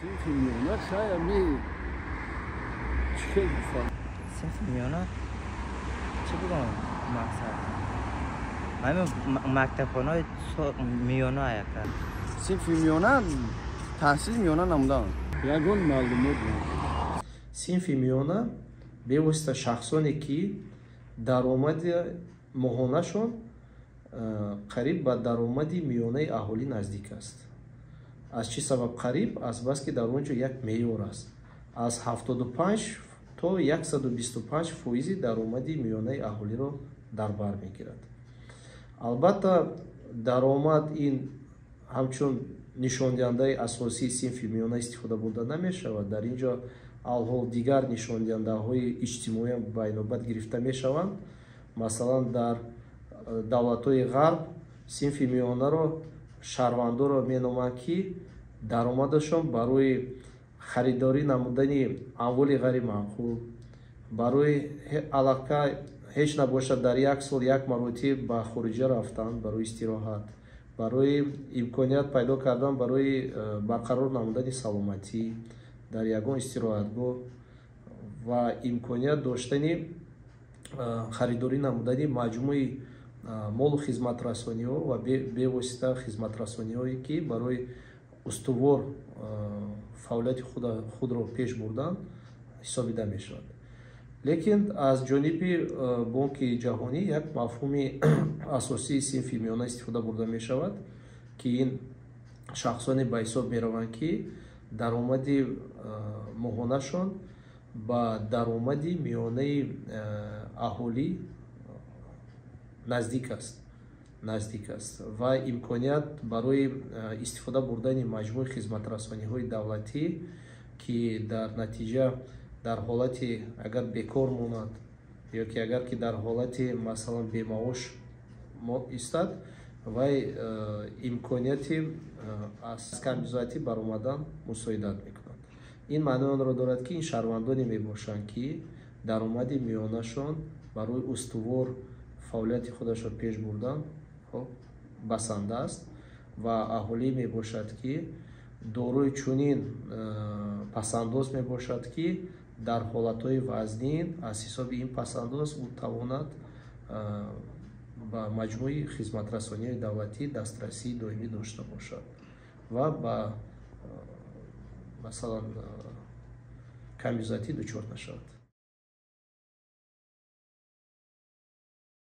صنف میونه شاید چه گفتم صنف میونه چه بگم مقصد همین مکتبخانه میونه یکن صنف میونه تحصیل میونه نمودن یگون معلومات صنف میونه بواسطه شخصانی که درآمد ماهانه‌شون قریب به درآمد میانه اهالی نزدیک است. از چه سبب قریب؟ از بس که در اونجا یک معیار است. از 75 تا 125% درآمد میانه اهالی را در بر میگیرد. البته درآمد این همچون نشان دهنده اساسی صنف میانه استفاده برده نمی شود. در اینجا الحال دیگر نشان دهنده های اجتماعی بینابر گرفته می شوند. مثلا در دولت های غرب صنف میانه را شهروندان را می نامند که درآمدشان برای خریداری نمودن اموال غیر معقول، برای علاقه هیچ نباشد در یک سال یک مرتبه به خارج رفتن برای استراحت، برای امکانیت پیدا کردن برای برقرار نمودن سلامتی در یگان استراحتگاه و امکانیت داشتن خریداری نمودن مجموعه مال و خدمت رسانی ها و به واسطه خدمت رسانی هایی که برای استوار فعالیت خود را پیش بردن حسابیده می شود. لیکن از جانب بانک جهانی یک مفهوم اساسی صنف میانه استفاده برده می شود که این شخصانی به حساب می روند که درآمد ماهانه‌شان با درآمد میانه اهالی نزدیک است و امکانیت برای استفاده بردن مجموع خدمت رسانی های دولتی که در نتیجه در حالت اگر بیکار ماند یا که اگر که در حالت مثلا بیمعاش استاد و امکانیت از کمبزایتی برآمدن مساعدت میکنند. این معنی آن را دارد که این شهروندانی می باشند که درآمد میانه‌شان برای استوار فعالیت خودش را پیش بردن بسنده است و اهالی می باشد که داروی چنین پسنداز می باشد که در حالتهای وزنین از حساب این پسنداز او تواند به مجموعه خدمت رسانی دولتی دسترسی دائمی داشته باشد و به مثلا کمبزایتی دچار نشود.